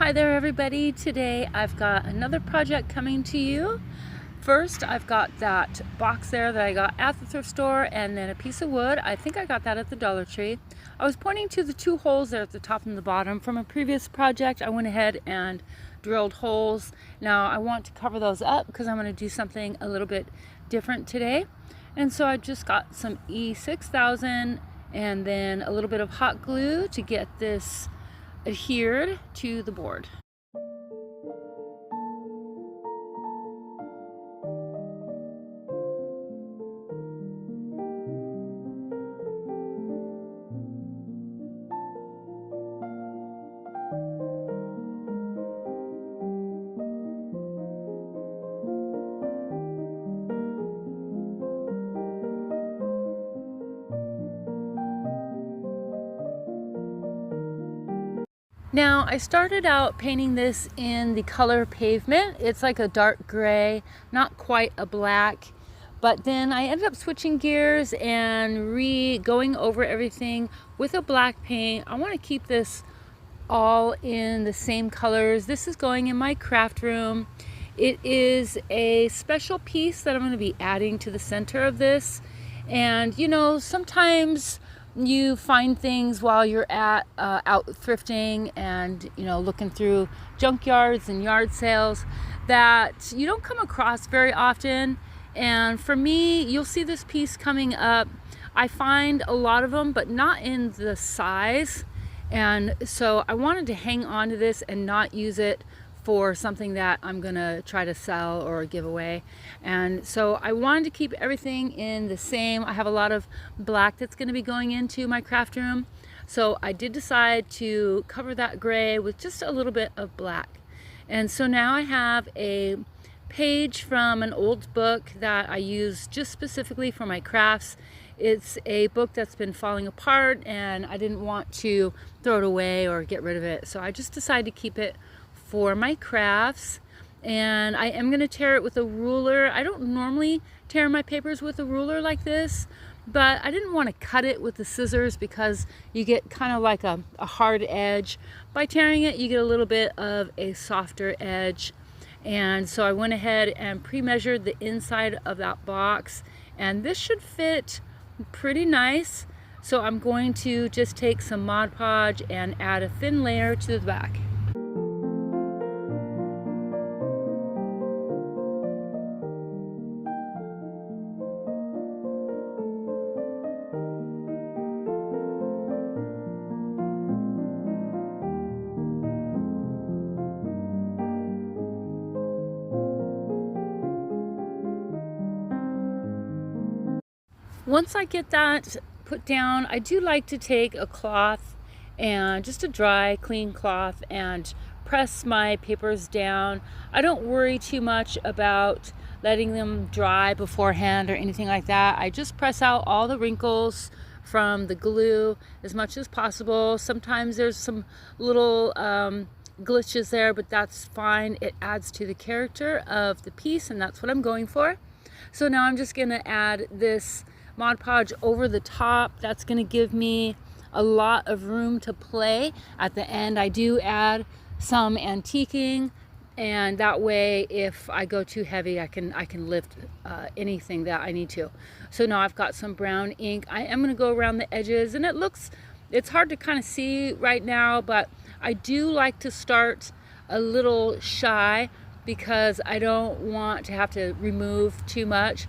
Hi there everybody. Today I've got another project coming to you. First, I've got that box there that I got at the thrift store, and then a piece of wood. I think I got that at the Dollar Tree. I was pointing to the two holes there at the top and the bottom. From a previous project, I went ahead and drilled holes. Now I want to cover those up because I'm going to do something a little bit different today. And so I just got some E6000 and then a little bit of hot glue to get this adhered to the board. Now, I started out painting this in the color pavement. It's like a dark gray, not quite a black, but then I ended up switching gears and going over everything with a black paint. I want to keep this all in the same colors. This is going in my craft room. It is a special piece that I'm going to be adding to the center of this. And you know, sometimes you find things while you're out thrifting and looking through junkyards and yard sales that you don't come across very often. And for me, you'll see this piece coming up. I find a lot of them, but not in the size, and so I wanted to hang on to this and not use it for something that I'm gonna try to sell or give away. And so I wanted to keep everything in the same. I have a lot of black that's gonna be going into my craft room, so I did decide to cover that gray with just a little bit of black. And so now I have a page from an old book that I use just specifically for my crafts. It's a book that's been falling apart and I didn't want to throw it away or get rid of it, so I just decided to keep it for my crafts. And I am going to tear it with a ruler. I don't normally tear my papers with a ruler like this, but I didn't want to cut it with the scissors because you get kind of like a hard edge. By tearing it, you get a little bit of a softer edge. And so I went ahead and pre-measured the inside of that box, and this should fit pretty nice. So I'm going to just take some Mod Podge and add a thin layer to the back. Once I get that put down, I do like to take a cloth, and just a dry, clean cloth, and press my papers down. I don't worry too much about letting them dry beforehand or anything like that. I just press out all the wrinkles from the glue as much as possible. Sometimes there's some little glitches there, but that's fine. It adds to the character of the piece, and that's what I'm going for. So now I'm just gonna add this Mod Podge over the top. That's going to give me a lot of room to play. At the end, I do add some antiquing, and that way if I go too heavy, I can lift anything that I need to. So now I've got some brown ink. I am going to go around the edges, and it's hard to kind of see right now, but I do like to start a little shy because I don't want to have to remove too much.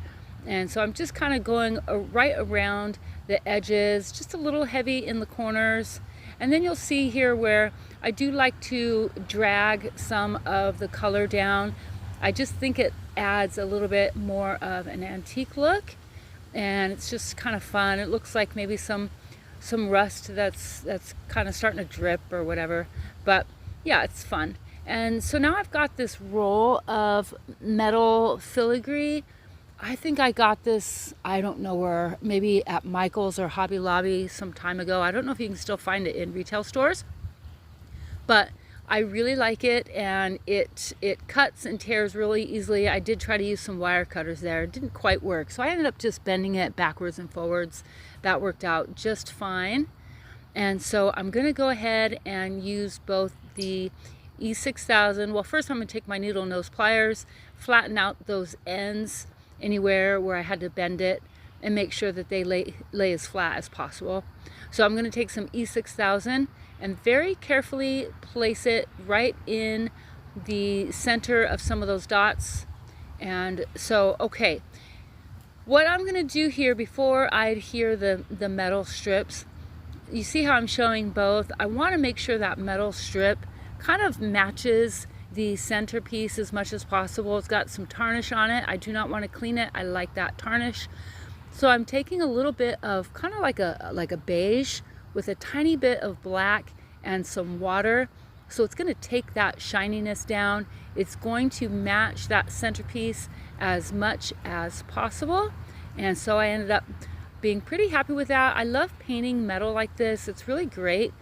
And so I'm just kind of going right around the edges, just a little heavy in the corners. And then you'll see here where I do like to drag some of the color down. I just think it adds a little bit more of an antique look, and it's just kind of fun. It looks like maybe some rust that's kind of starting to drip or whatever, but yeah, it's fun. And so now I've got this roll of metal filigree. I think I got this, I don't know where, maybe at Michael's or Hobby Lobby some time ago. I don't know if you can still find it in retail stores, but I really like it, and it cuts and tears really easily. I did try to use some wire cutters there. It didn't quite work, so I ended up just bending it backwards and forwards. That worked out just fine. And so I'm going to go ahead and use both the E6000. Well, first I'm going to take my needle nose pliers, flatten out those ends anywhere where I had to bend it, and make sure that they lay as flat as possible. So I'm going to take some E6000 and very carefully place it right in the center of some of those dots. And so, okay, what I'm going to do here before I adhere the metal strips, you see how I'm showing both? I want to make sure that metal strip kind of matches the centerpiece as much as possible. It's got some tarnish on it. I do not want to clean it. I like that tarnish. So I'm taking a little bit of kind of like a beige with a tiny bit of black and some water. So it's going to take that shininess down. It's going to match that centerpiece as much as possible. And so I ended up being pretty happy with that. I love painting metal like this. It's really great.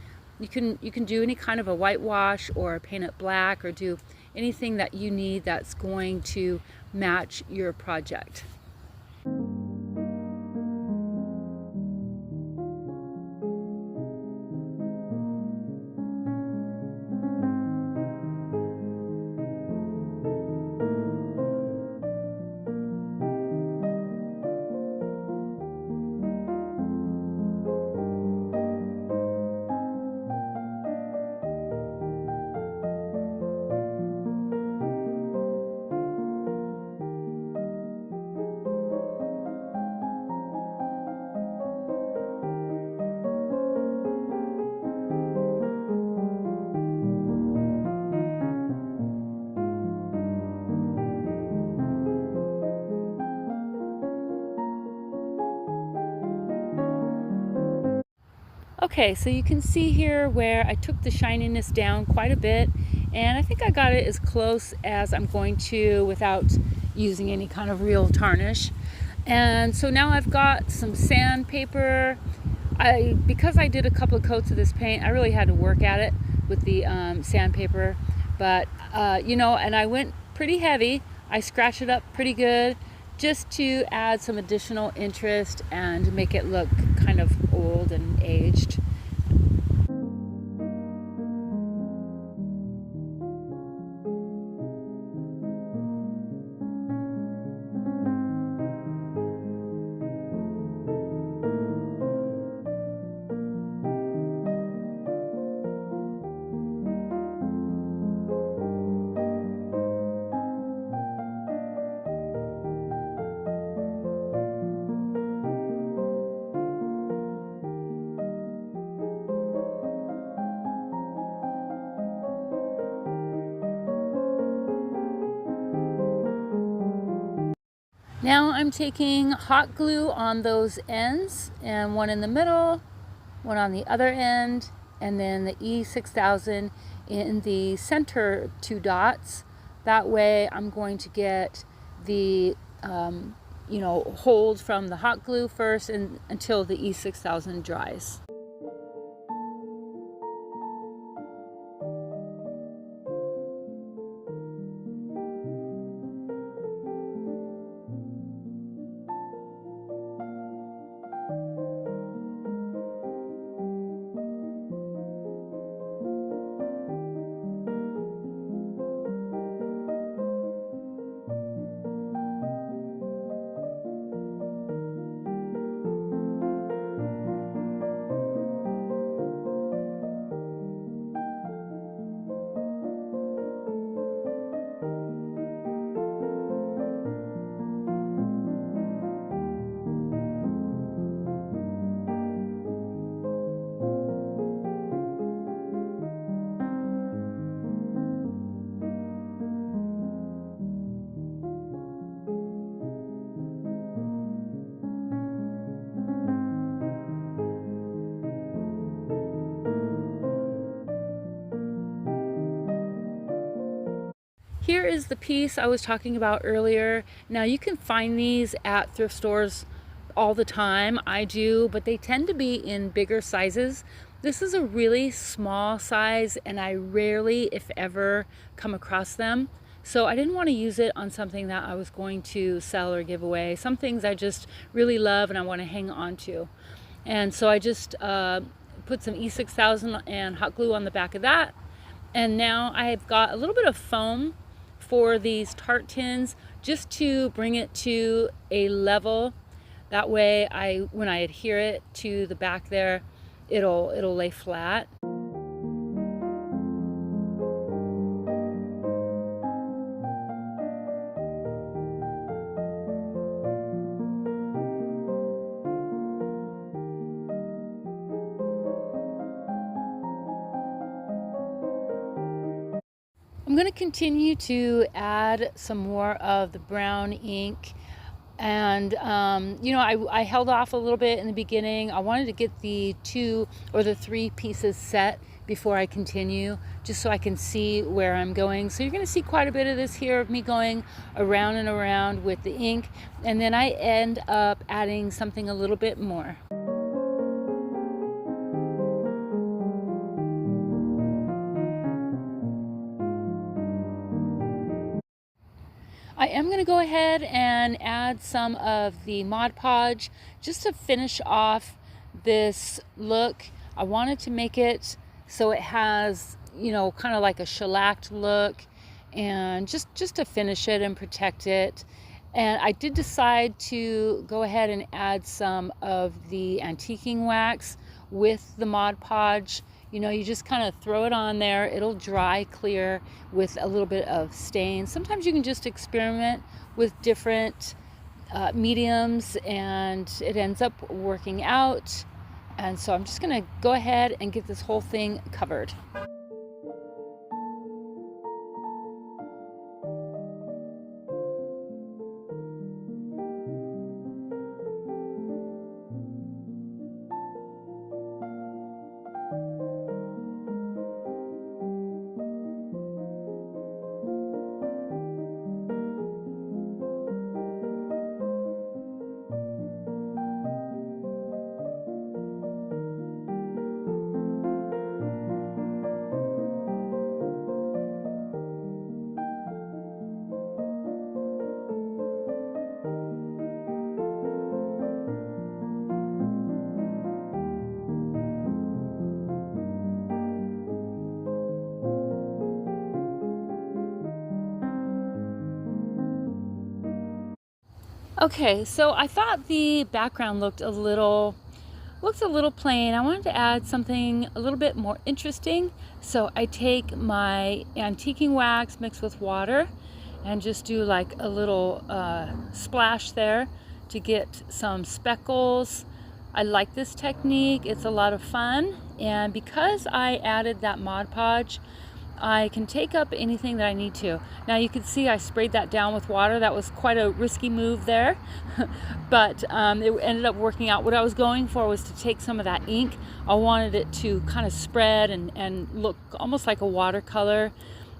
You can do any kind of a whitewash or paint it black or do anything that you need that's going to match your project. Okay, so you can see here where I took the shininess down quite a bit, and I think I got it as close as I'm going to without using any kind of real tarnish. And so now I've got some sandpaper. Because I did a couple of coats of this paint, I really had to work at it with the sandpaper, but you know, and I went pretty heavy. I scratched it up pretty good just to add some additional interest and make it look kind of old and aged. Now I'm taking hot glue on those ends, and one in the middle, one on the other end, and then the E6000 in the center two dots. That way I'm going to get the you know, hold from the hot glue first and until the E6000 dries. Here is the piece I was talking about earlier. Now you can find these at thrift stores all the time. I do, but they tend to be in bigger sizes. This is a really small size and I rarely, if ever, come across them. So I didn't want to use it on something that I was going to sell or give away. Some things I just really love and I want to hang on to. And so I just put some E6000 and hot glue on the back of that. And now I've got a little bit of foam for these tart tins just to bring it to a level. That way when I adhere it to the back there, it'll lay flat. I'm going to continue to add some more of the brown ink. And you know, I held off a little bit in the beginning. I wanted to get the 2 or the 3 pieces set before I continue, just so I can see where I'm going. So you're going to see quite a bit of this here of me going around and around with the ink, and then I end up adding something a little bit more. I am going to go ahead and add some of the Mod Podge just to finish off this look. I wanted to make it so it has, you know, kind of like a shellacked look, and just to finish it and protect it. And I did decide to go ahead and add some of the antiquing wax with the Mod Podge. You know, you just kind of throw it on there. It'll dry clear with a little bit of stain. Sometimes you can just experiment with different mediums, and it ends up working out. And so I'm just going to go ahead and get this whole thing covered. Okay, so I thought the background looked a little plain. I wanted to add something a little bit more interesting. So I take my antiquing wax mixed with water and just do like a little splash there to get some speckles. I like this technique. It's a lot of fun. And because I added that Mod Podge, I can take up anything that I need to. Now you can see I sprayed that down with water. That was quite a risky move there, but it ended up working out. What I was going for was to take some of that ink. I wanted it to kind of spread and look almost like a watercolor,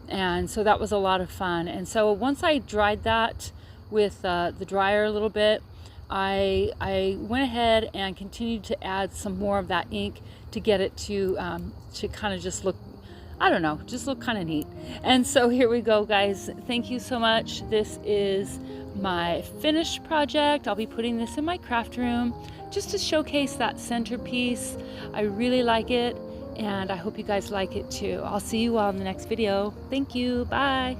and so that was a lot of fun. And so once I dried that with the dryer a little bit, I went ahead and continued to add some more of that ink to get it to kind of just look, I don't know, just look kind of neat. And so here we go, guys. Thank you so much. This is my finished project. I'll be putting this in my craft room just to showcase that centerpiece. I really like it, and I hope you guys like it too. I'll see you all in the next video. Thank you. Bye.